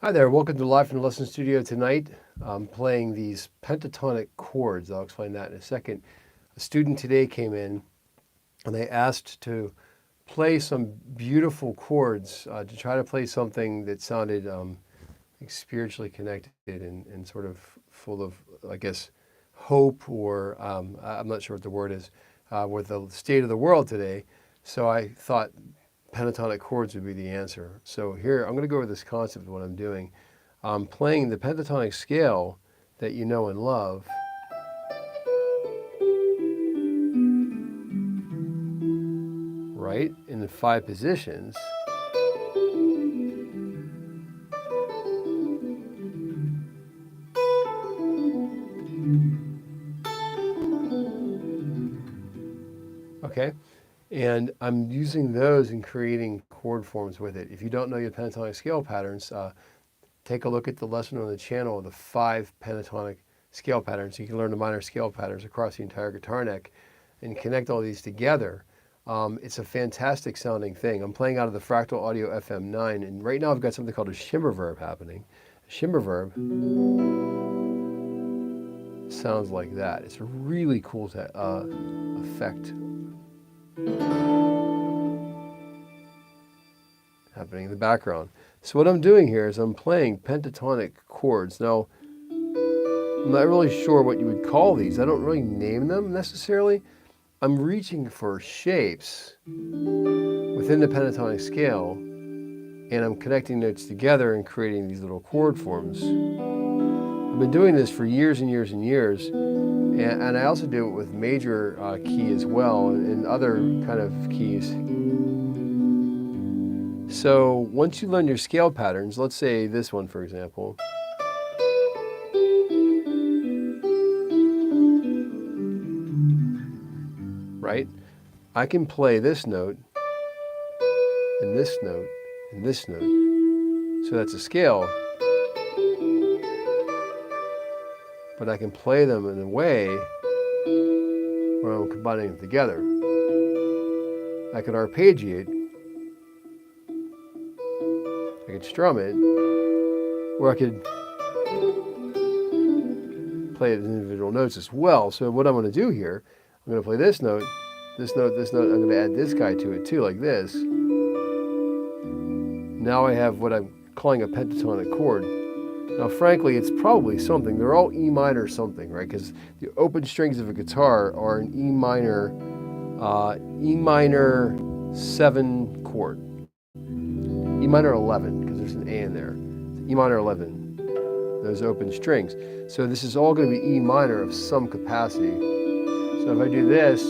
Hi there, welcome to Live from the Lesson Studio tonight. I'm playing these pentatonic chords. I'll explain that in a second. A student today came in and they asked to play some beautiful chords, to try to play something that sounded spiritually connected and sort of full of, I guess, hope or I'm not sure what the word is, with the state of the world today. So I thought pentatonic chords would be the answer. So here, I'm going to go over this concept of what I'm doing. I'm playing the pentatonic scale that you know and love. Right? In the 5 positions. Okay? And I'm using those and creating chord forms with it. If you don't know your pentatonic scale patterns, take a look at the lesson on the channel of the 5 pentatonic scale patterns. You can learn the minor scale patterns across the entire guitar neck and connect all these together. It's a fantastic sounding thing. I'm playing out of the Fractal Audio FM9, and right now I've got something called a shimmer verb happening. A shimmer verb sounds like that. It's a really cool effect happening in the background. So what I'm doing here is I'm playing pentatonic chords. Now, I'm not really sure what you would call these. I don't really name them necessarily. I'm reaching for shapes within the pentatonic scale, and I'm connecting notes together and creating these little chord forms. I've been doing this for years and years and years, and I also do it with major key as well, and other kind of keys. So once you learn your scale patterns, let's say this one, for example. Right? I can play this note, and this note, and this note. So that's a scale. But I can play them in a way where I'm combining them together. I could arpeggiate, I could strum it, or I could play it as individual notes as well. So what I'm going to do here, I'm going to play this note, this note, this note. I'm going to add this guy to it too, like this. Now I have what I'm calling a pentatonic chord. Now, frankly, it's probably something. They're all E minor something, right? Because the open strings of a guitar are an E minor 7 chord. E minor 11, because there's an A in there. E minor 11, those open strings. So this is all going to be E minor of some capacity. So if I do this,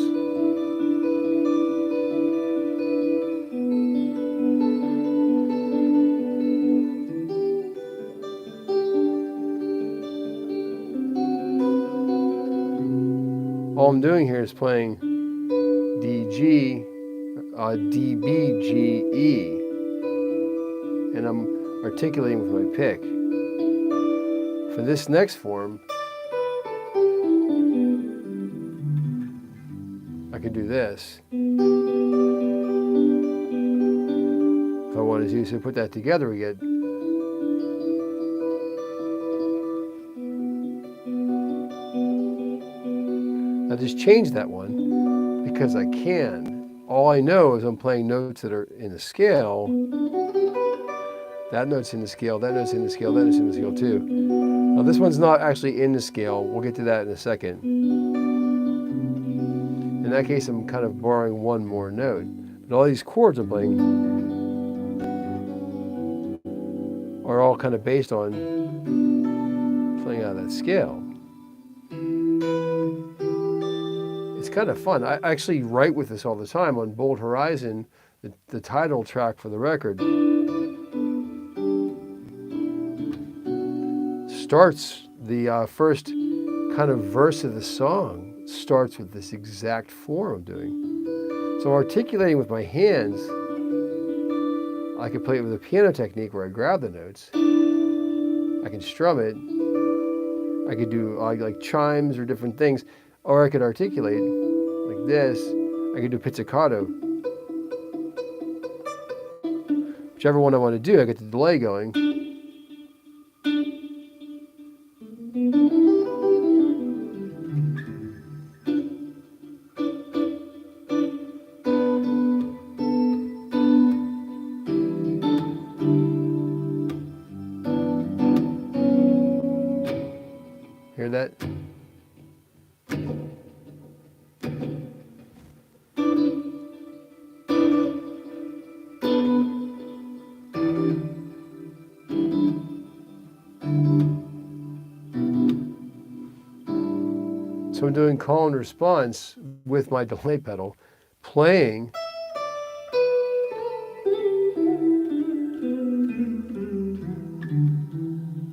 all I'm doing here is playing D, G, D, B, G, E. And I'm articulating with my pick. For this next form, I can do this. If I wanted to, so put that together, we get. I just changed that one because I can. All I know is I'm playing notes that are in the scale. That note's in the scale, that note's in the scale, that note's in the scale too. Now this one's not actually in the scale. We'll get to that in a second. In that case, I'm kind of borrowing one more note. But all these chords I'm playing are all kind of based on playing out of that scale. It's kind of fun. I actually write with this all the time on Bold Horizon, the title track for the record. Starts the first kind of verse of the song starts with this exact form I'm doing. So I'm articulating with my hands. I can play it with a piano technique where I grab the notes. I can strum it. I could do like chimes or different things, or I could articulate like this. I could do pizzicato. Whichever one I want to do, I get the delay going. So I'm doing call and response with my delay pedal, playing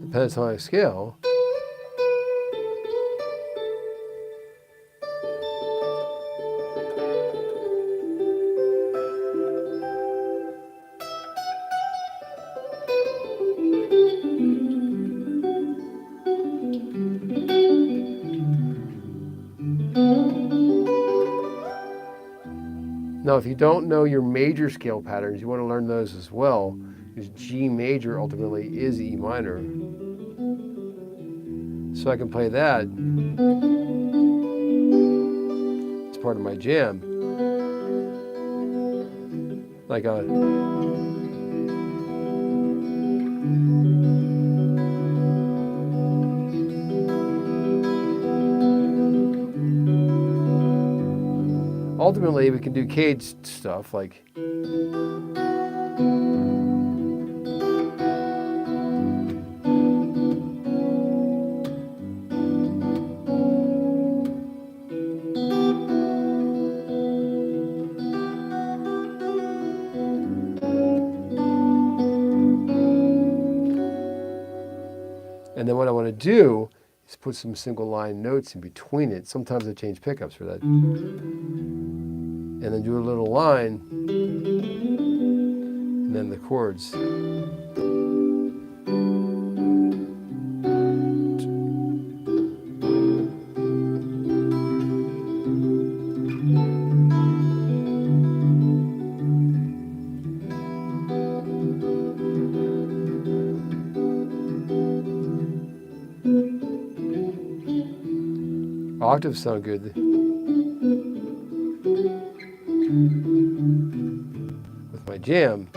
the pentatonic scale. Now, if you don't know your major scale patterns, you want to learn those as well, because G major ultimately is E minor. So I can play that as part of my jam. Like a ultimately, we can do caged stuff like and then what I want to do is put some single line notes in between it. Sometimes I change pickups for that. And then do a little line, and then the chords. Octaves sound good. With my jam.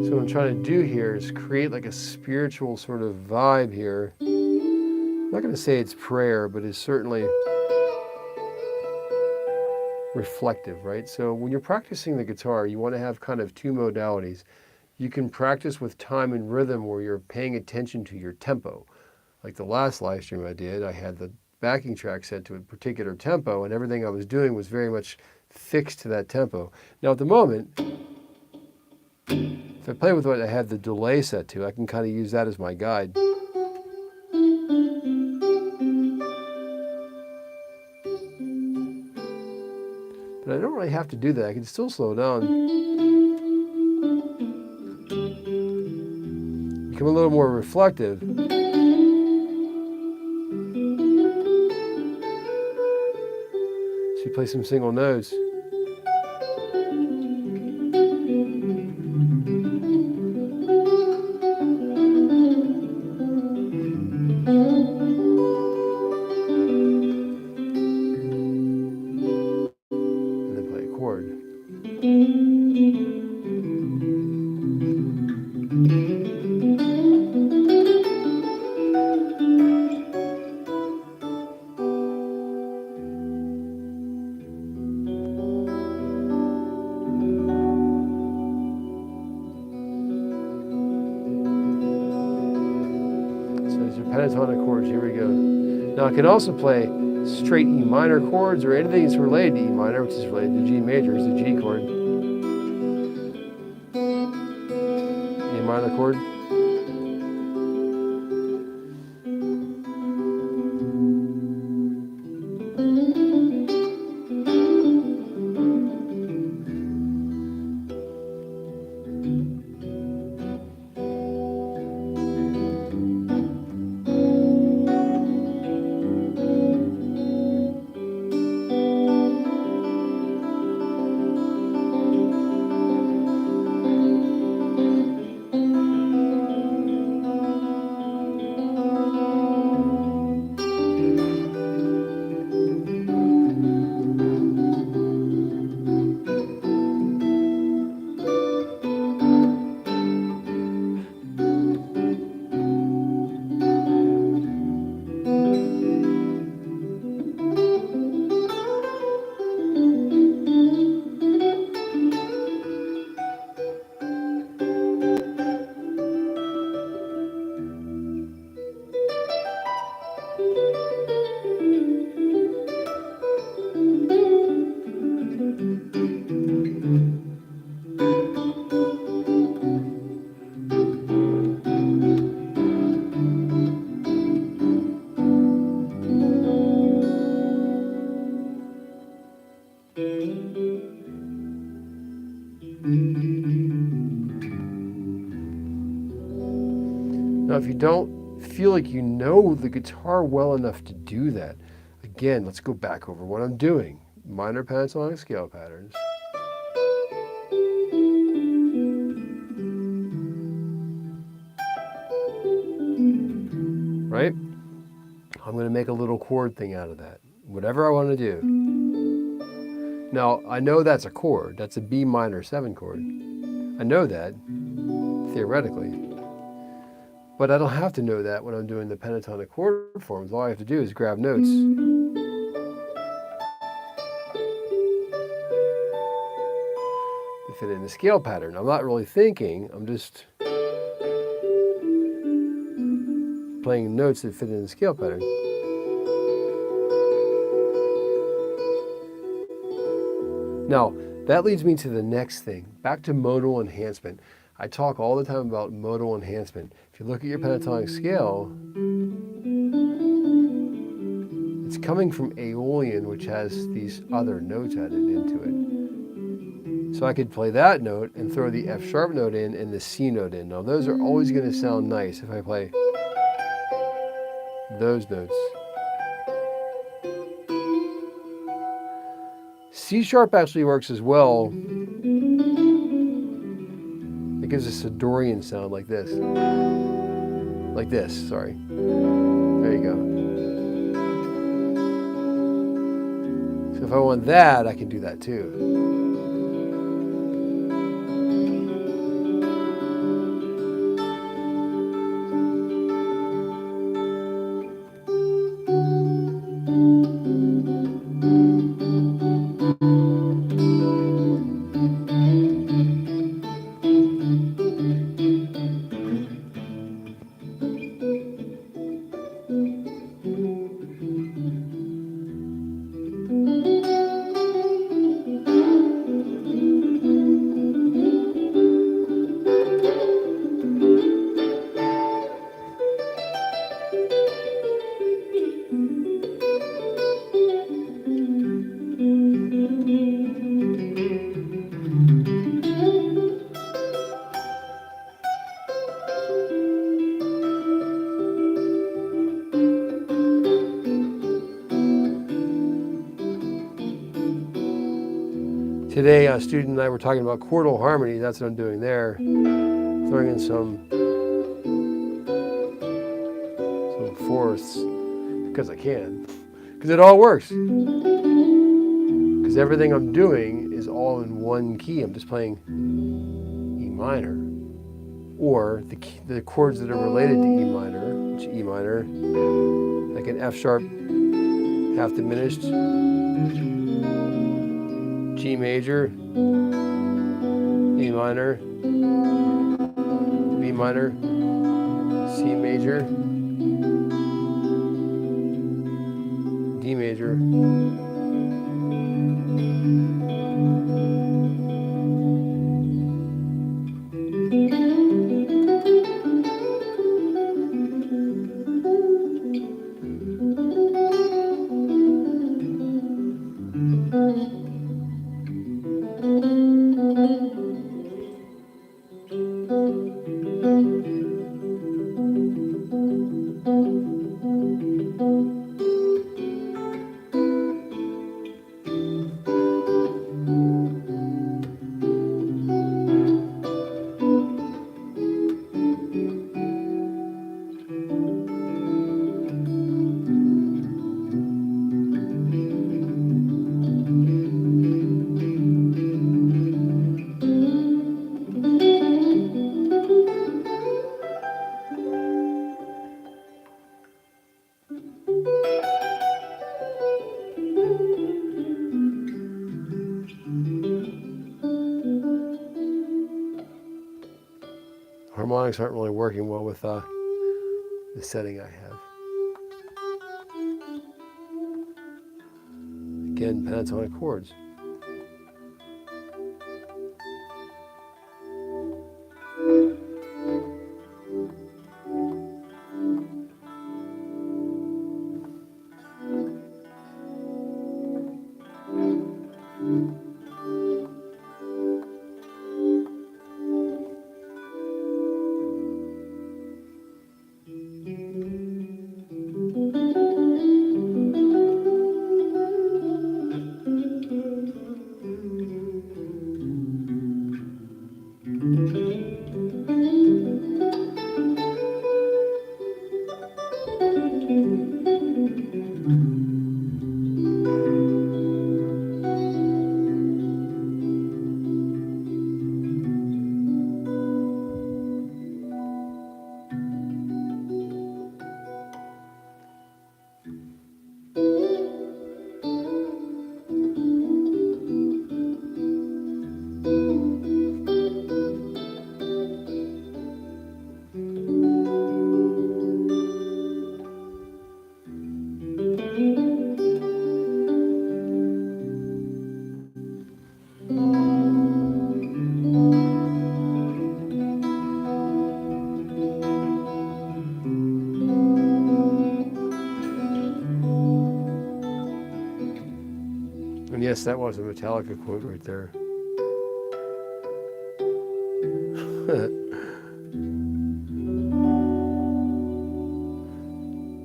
So what I'm trying to do here is create like a spiritual sort of vibe here. I'm not going to say it's prayer, but it's certainly reflective, right? So when you're practicing the guitar, you want to have kind of two modalities. You can practice with time and rhythm where you're paying attention to your tempo. Like the last live stream I did, I had the backing track set to a particular tempo, and everything I was doing was very much fixed to that tempo. Now at the moment, if I play with what I have the delay set to, I can kind of use that as my guide. But I don't really have to do that. I can still slow down. Become a little more reflective. So you play some single notes. And then play a chord. Pentatonic chords, here we go. Now I can also play straight E minor chords or anything that's related to E minor, which is related to G major, is a G chord. E minor chord. Now, if you don't feel like you know the guitar well enough to do that, again, let's go back over what I'm doing. Minor pentatonic scale patterns. Right? I'm going to make a little chord thing out of that. Whatever I want to do. Now, I know that's a chord. That's a B minor 7 chord. I know that, theoretically. But I don't have to know that when I'm doing the pentatonic chord forms. All I have to do is grab notes. To fit in the scale pattern. I'm not really thinking, I'm just playing notes that fit in the scale pattern. Now, that leads me to the next thing, back to modal enhancement. I talk all the time about modal enhancement. If you look at your pentatonic scale, it's coming from Aeolian, which has these other notes added into it. So I could play that note and throw the F sharp note in and the C note in. Now those are always going to sound nice if I play those notes. C sharp actually works as well. It gives us a Dorian sound like this. Like this, sorry. There you go. So if I want that, I can do that too. Today, a student and I were talking about chordal harmony. That's what I'm doing there. Throwing in some fourths because I can. Because it all works. Because everything I'm doing is all in one key. I'm just playing E minor. Or the chords that are related to E minor, which E minor, like an F sharp half diminished, G major, E minor, B minor, C major, D major, harmonics aren't really working well with the setting I have. Again, pentatonic chords. Yes, that was a Metallica quote right there.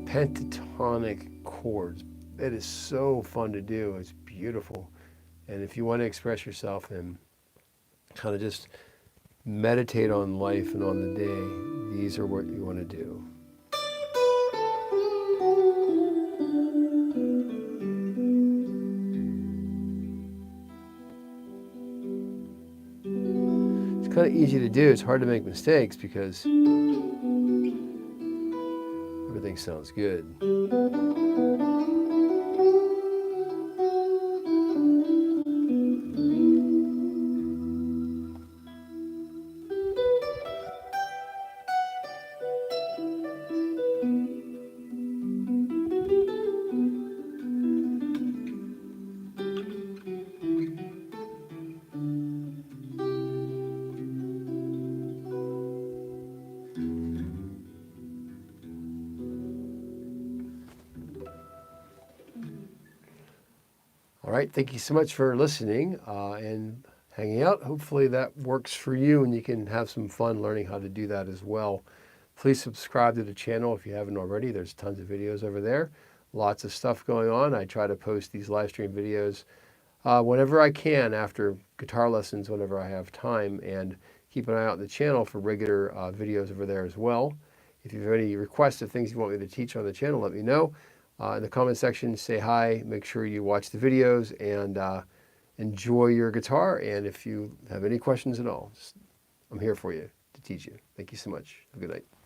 Pentatonic chords. It is so fun to do. It's beautiful. And if you want to express yourself and kind of just meditate on life and on the day, these are what you want to do. It's kind of easy to do. It's hard to make mistakes because everything sounds good. All right, thank you so much for listening and hanging out. Hopefully that works for you and you can have some fun learning how to do that as well. Please subscribe to the channel if you haven't already. There's tons of videos over there. Lots of stuff going on. I try to post these live stream videos whenever I can after guitar lessons, whenever I have time, and keep an eye out on the channel for regular videos over there as well. If you have any requests of things you want me to teach on the channel, let me know. In the comment section, say hi, make sure you watch the videos, and enjoy your guitar. And if you have any questions at all, I'm here for you to teach you. Thank you so much. Have a good night.